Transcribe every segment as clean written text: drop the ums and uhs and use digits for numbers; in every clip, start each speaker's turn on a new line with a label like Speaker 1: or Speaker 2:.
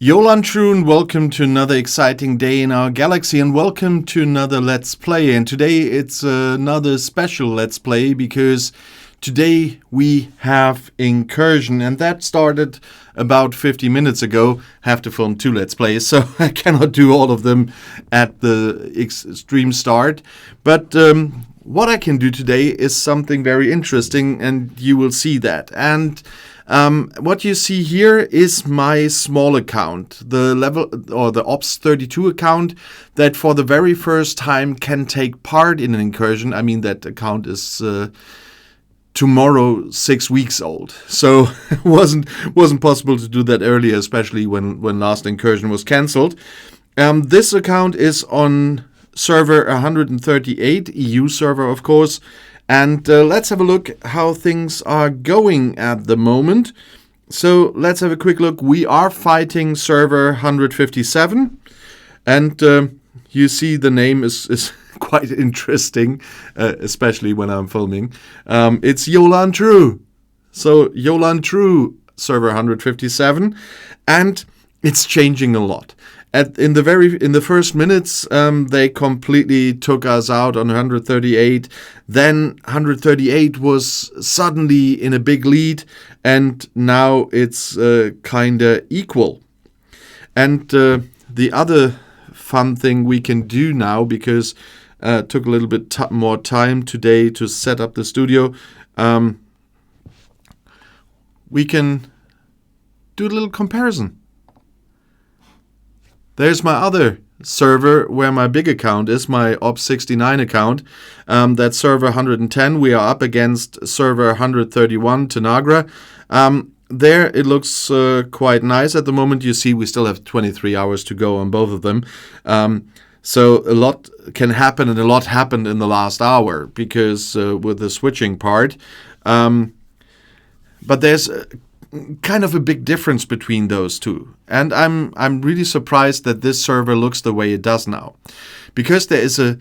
Speaker 1: Yolan Troon, welcome to another exciting day in our galaxy and welcome to another Let's Play. And today it's another special Let's Play because today we have Incursion and that started about 50 minutes ago. Have to film 2 Let's Plays, so I cannot do all of them at the extreme start. But what I can do today is something very interesting and you will see that. And what you see here is my small account, the level or the Ops 32 account that for the very first time can take part in an incursion. I mean, that account is tomorrow 6 weeks old, so it wasn't possible to do that earlier, especially when last incursion was cancelled. This account is on server 138, EU server, of course. And let's have a look how things are going at the moment. So let's have a quick look. We are fighting server 157. And you see the name is quite interesting, especially when I'm filming. It's Yolan True. So Yolan True, server 157. And it's changing a lot. In the first minutes, they completely took us out on 138. Then 138 was suddenly in a big lead, and now it's kinda equal. And the other fun thing we can do now, because it took a little bit more time today to set up the studio, we can do a little comparison. There's my other server where my big account is, my Ops 69 account. That's server 110. We are up against server 131, Tanagra. There it looks quite nice at the moment. You see we still have 23 hours to go on both of them. So a lot can happen, and a lot happened in the last hour because with the switching part. But there's kind of a big difference between those two, and I'm really surprised that this server looks the way it does now, because there is a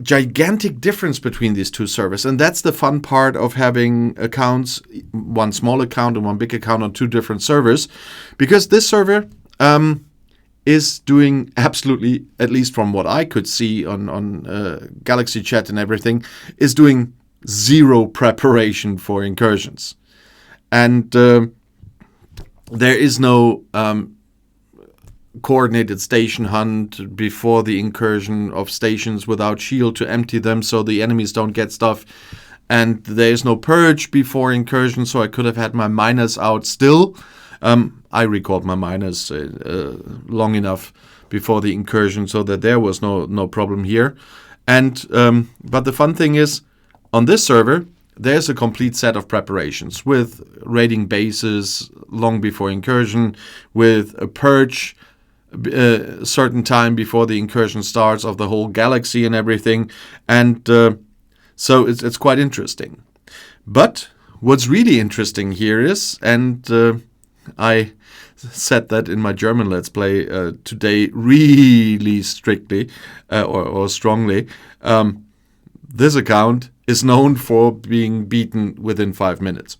Speaker 1: gigantic difference between these two servers, and that's the fun part of having accounts, one small account and one big account on 2 different servers, because this server is doing absolutely, at least from what I could see on Galaxy Chat and everything, is doing 0 preparation for incursions. And there is no coordinated station hunt before the incursion of stations without shield to empty them so the enemies don't get stuff. And there is no purge before incursion, so I could have had my miners out still. I recalled my miners long enough before the incursion so that there was no problem here. And but the fun thing is, on this server, there's a complete set of preparations with raiding bases long before incursion, with a purge a certain time before the incursion starts of the whole galaxy and everything. And so it's quite interesting. But what's really interesting here is, and I said that in my German Let's Play today really strictly or strongly, this account is known for being beaten within 5 minutes.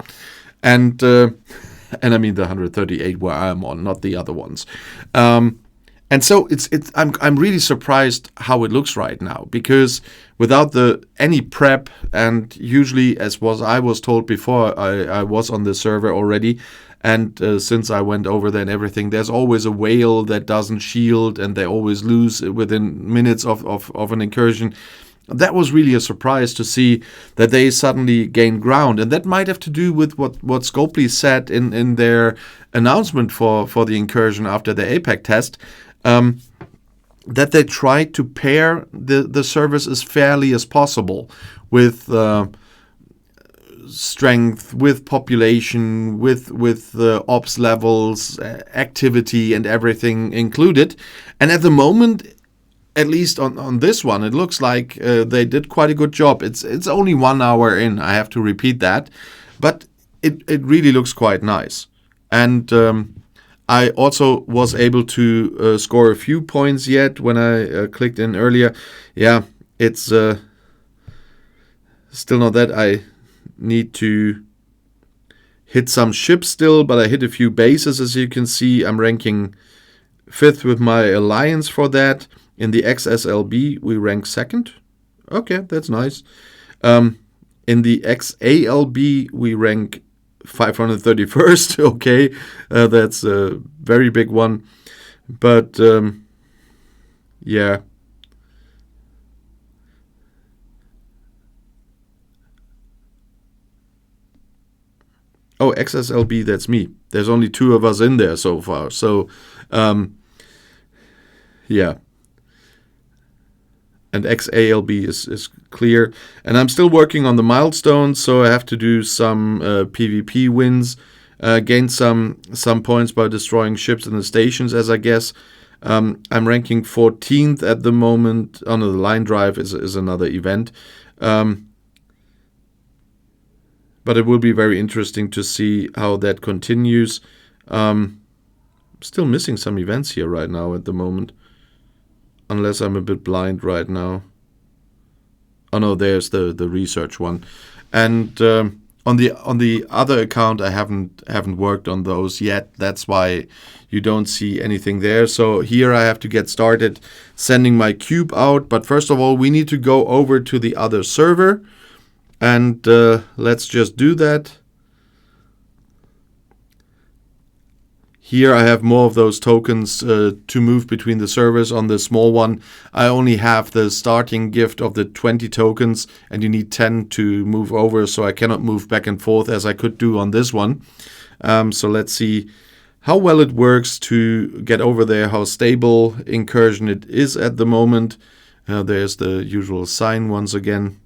Speaker 1: And I mean the 138 where I am on, not the other ones. And so I'm really surprised how it looks right now, because without any prep, and usually, as I was told before, I was on the server already, and since I went over there and everything, there's always a whale that doesn't shield, and they always lose within minutes of an incursion. That was really a surprise to see that they suddenly gained ground. And that might have to do with what Scopely said in their announcement for the incursion after the APEC test, that they tried to pair the servers as fairly as possible with strength, with population, with ops levels, activity and everything included. And at the moment, at least on this one, it looks like they did quite a good job. It's only 1 hour in, I have to repeat that, but it really looks quite nice. And I also was able to score a few points yet when I clicked in earlier. Yeah, it's still not that. I need to hit some ships still, but I hit a few bases, as you can see. I'm ranking 5th with my alliance for that. In the XSLB, we rank 2nd. Okay, that's nice. In the XALB, we rank 531st. Okay, that's a very big one. But, yeah. Oh, XSLB, that's me. There's only 2 of us in there so far. So, yeah. And XALB is clear. And I'm still working on the milestones, so I have to do some PvP wins, gain some points by destroying ships in the stations, as I guess. I'm ranking 14th at the moment. Oh no, the line drive is another event. But it will be very interesting to see how that continues. Still missing some events here right now at the moment. Unless I'm a bit blind right now. Oh no, there's the research one. And on the other account, I haven't worked on those yet. That's why you don't see anything there. So here I have to get started sending my cube out. But first of all, we need to go over to the other server. And let's just do that. Here I have more of those tokens to move between the servers. On the small one, I only have the starting gift of the 20 tokens, and you need 10 to move over, so I cannot move back and forth as I could do on this one. So let's see how well it works to get over there, how stable incursion it is at the moment. There's the usual sign once again.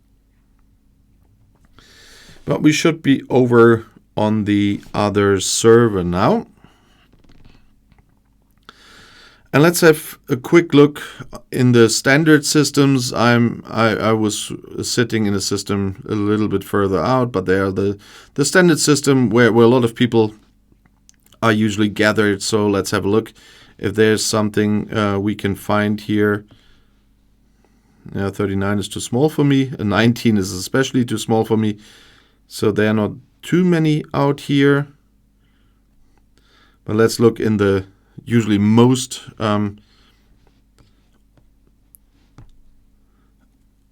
Speaker 1: But we should be over on the other server now. And let's have a quick look in the standard systems. I was sitting in a system a little bit further out, but they are the standard system where a lot of people are usually gathered. So let's have a look if there's something we can find here. 39 is too small for me. 19 is especially too small for me. So there are not too many out here. But let's look in the usually most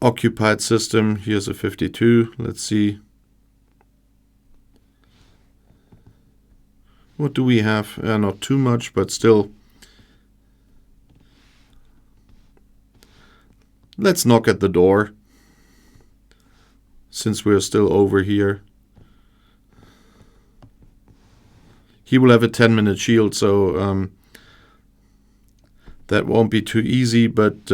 Speaker 1: occupied system. Here's a 52. Let's see. What do we have? Not too much, but still. Let's knock at the door, since we're still over here. He will have a 10-minute shield, so that won't be too easy, but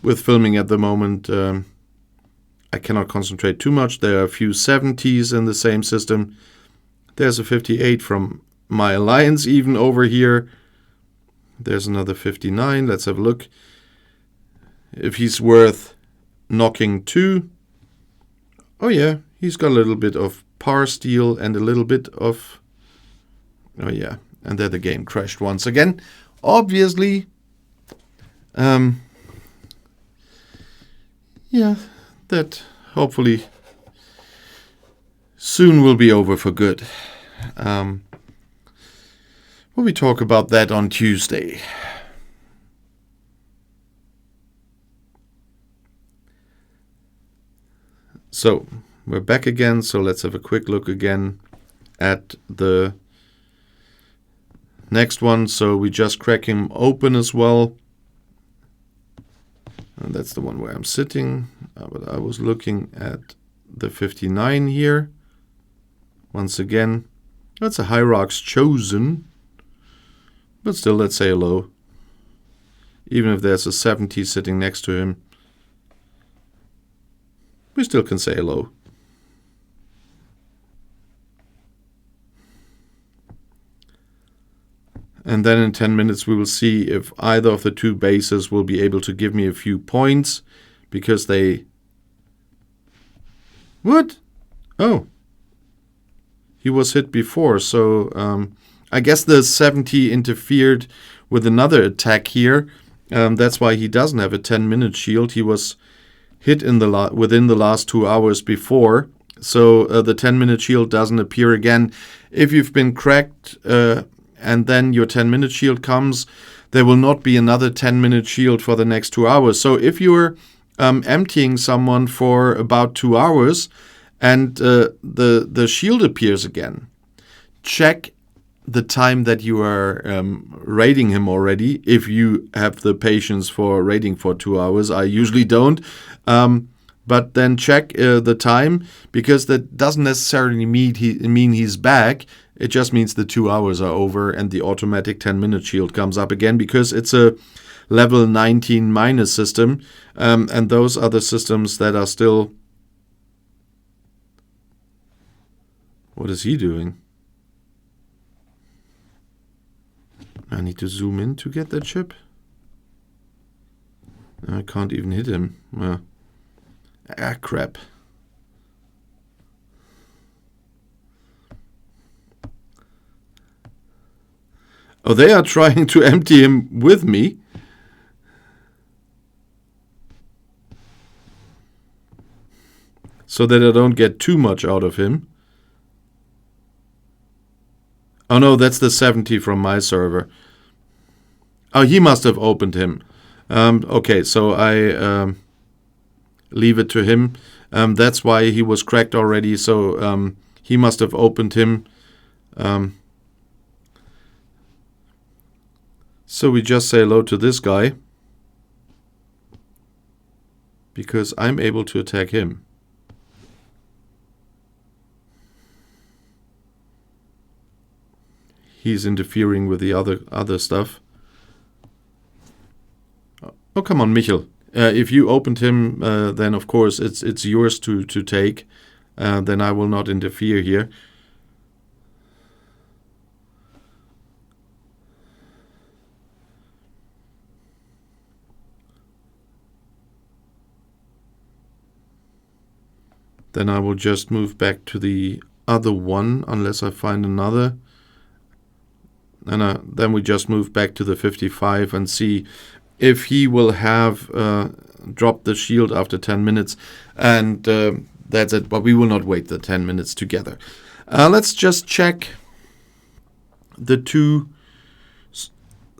Speaker 1: with filming at the moment, I cannot concentrate too much. There are a few 70s in the same system. There's a 58 from my alliance even over here. There's another 59. Let's have a look if he's worth knocking to. Oh yeah, he's got a little bit of power steal and a little bit of... Oh yeah, and there the game crashed once again. Obviously. Yeah, that hopefully soon will be over for good. We'll talk about that on Tuesday. So we're back again, so let's have a quick look again at the next one. So we just crack him open as well. And that's the one where I'm sitting. But I was looking at the 59 here. Once again, that's a Hierarch's Chosen. But still, let's say hello. Even if there's a 70 sitting next to him, we still can say hello. And then in 10 minutes we will see if either of the two bases will be able to give me a few points, because they... What? Oh. He was hit before, so I guess the 70 interfered with another attack here. That's why he doesn't have a 10-minute shield. He was hit in within the last 2 hours before, So the 10-minute shield doesn't appear again. If you've been cracked and then your 10-minute shield comes, there will not be another 10-minute shield for the next 2 hours. So if you're emptying someone for about 2 hours and the shield appears again, check the time that you are rating him already, if you have the patience for rating for 2 hours. I usually don't. But then check the time, because that doesn't necessarily mean he's back. It just means the 2 hours are over and the automatic 10-minute shield comes up again, because it's a level 19 minus system. And those are the systems that are still... What is he doing? I need to zoom in to get that chip. I can't even hit him. Crap. Oh, they are trying to empty him with me. So that I don't get too much out of him. Oh no, that's the 70 from my server. Oh, he must have opened him. Okay, so I leave it to him. That's why he was cracked already, so he must have opened him. So we just say hello to this guy, because I'm able to attack him. He's interfering with the other stuff. Oh, come on, Michel. If you opened him, then of course it's yours to take. Then I will not interfere here. Then I will just move back to the other one, unless I find another. And then we just move back to the 55 and see if he will have dropped the shield after 10 minutes. And that's it. But we will not wait the 10 minutes together. Let's just check the two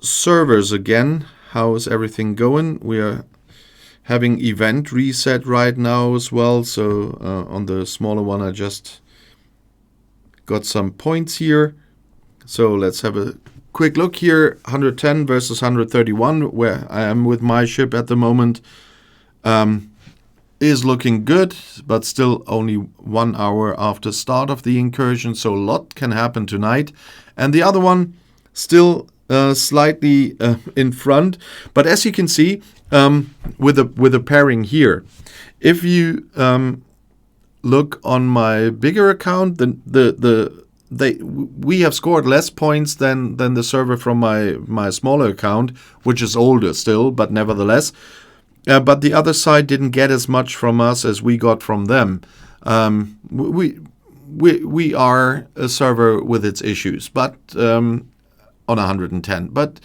Speaker 1: servers again. How is everything going? We are having event reset right now as well. So on the smaller one, I just got some points here. So let's have a quick look here. 110 versus 131, where I am with my ship at the moment, is looking good, but still only 1 hour after start of the incursion. So a lot can happen tonight. And the other one still slightly in front. But as you can see, with a pairing here, if you look on my bigger account, we have scored less points than the server from my smaller account, which is older still, but nevertheless. But the other side didn't get as much from us as we got from them. We are a server with its issues, but on 110. But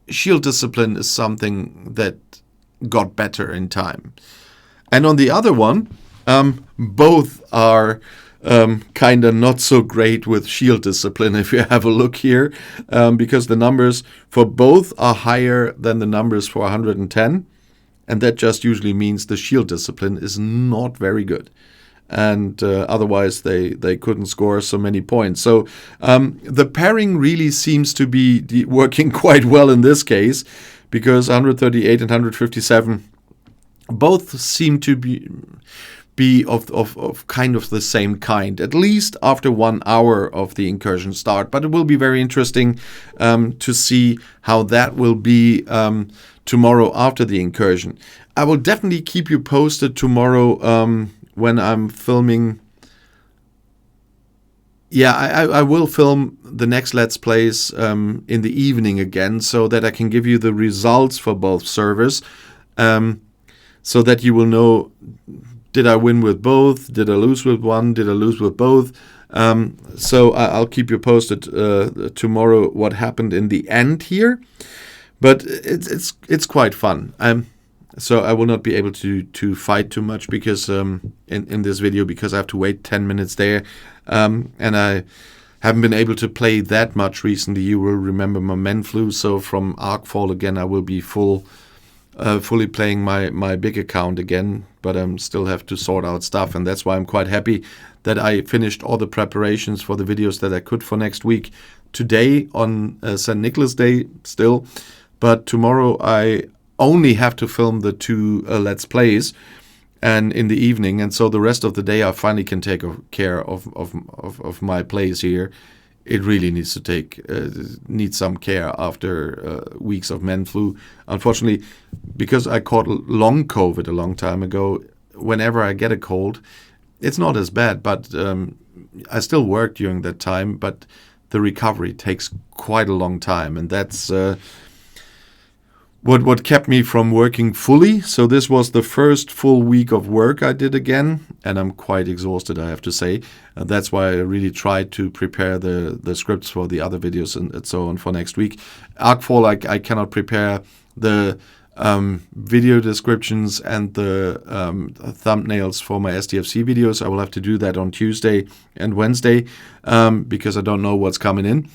Speaker 1: shield discipline is something that got better in time. And on the other one, both are kind of not so great with shield discipline, if you have a look here, because the numbers for both are higher than the numbers for 110, and that just usually means the shield discipline is not very good, and otherwise they couldn't score so many points. So the pairing really seems to be working quite well in this case, because 138 and 157 both seem to be of kind of the same kind, at least after 1 hour of the incursion start. But it will be very interesting to see how that will be tomorrow after the incursion. I will definitely keep you posted tomorrow when I'm filming. Yeah, I will film the next Let's Plays in the evening again, so that I can give you the results for both servers, so that you will know, did I win with both? Did I lose with one? Did I lose with both? So I'll keep you posted tomorrow what happened in the end here. But it's quite fun. So I will not be able to fight too much because in this video, because I have to wait 10 minutes there, and I haven't been able to play that much recently. You will remember my men flu, so from Arkfall again I will be fully playing my big account again, but I still have to sort out stuff, and that's why I'm quite happy that I finished all the preparations for the videos that I could for next week today on St. Nicholas Day still, but tomorrow I only have to film the 2 Let's Plays and in the evening, and so the rest of the day I finally can take care of my plays here. It really needs to needs some care after weeks of men flu. Unfortunately, because I caught long COVID a long time ago, whenever I get a cold, it's not as bad, but I still work during that time, but the recovery takes quite a long time, and that's what kept me from working fully. So this was the first full week of work I did again, and I'm quite exhausted, I have to say. That's why I really tried to prepare the scripts for the other videos and so on for next week. Arkfall, I cannot prepare the video descriptions and the thumbnails for my STFC videos. I will have to do that on Tuesday and Wednesday because I don't know what's coming in.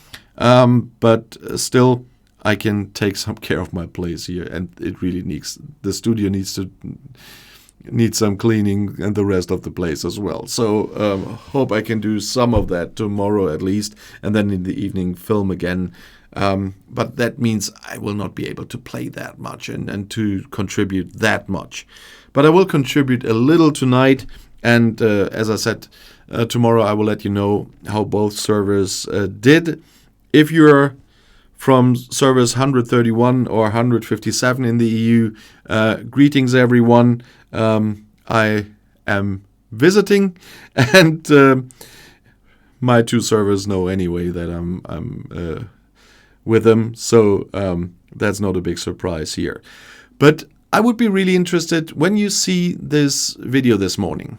Speaker 1: But still, I can take some care of my place here, and it really the studio needs some cleaning, and the rest of the place as well. So hope I can do some of that tomorrow at least, and then in the evening film again. But that means I will not be able to play that much and to contribute that much. But I will contribute a little tonight, and as I said, tomorrow I will let you know how both servers did. If you're from servers 131 or 157 in the EU, greetings everyone. I am visiting, and my 2 servers know anyway that I'm with them, so that's not a big surprise here. But I would be really interested when you see this video this morning.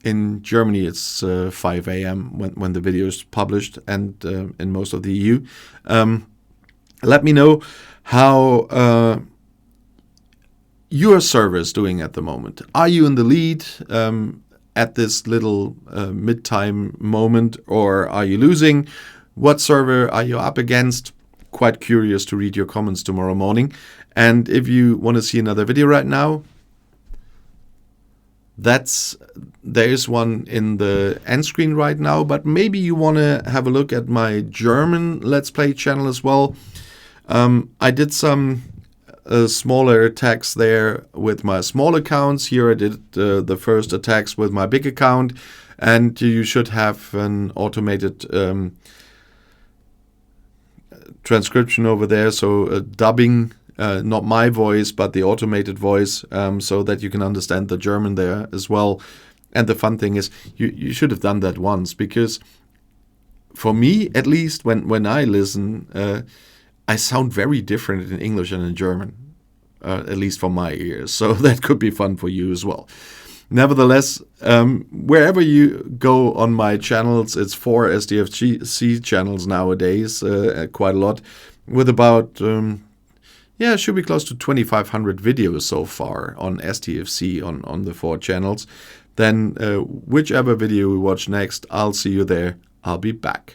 Speaker 1: In Germany, it's 5 a.m. when the video is published, and in most of the EU. Let me know how your server is doing at the moment. Are you in the lead at this little mid-time moment, or are you losing? What server are you up against? Quite curious to read your comments tomorrow morning. And if you want to see another video right now, there is one in the end screen right now, but maybe you want to have a look at my German Let's Play channel as well. I did some smaller attacks there with my small accounts. Here I did the first attacks with my big account, and you should have an automated transcription over there, so dubbing. Not my voice, but the automated voice, so that you can understand the German there as well. And the fun thing is, you should have done that once, because for me, at least, when I listen, I sound very different in English and in German, at least for my ears. So that could be fun for you as well. Nevertheless, wherever you go on my channels, it's 4 STFC channels nowadays, quite a lot, with about... it should be close to 2,500 videos so far on STFC on the 4 channels. Then whichever video we watch next, I'll see you there. I'll be back.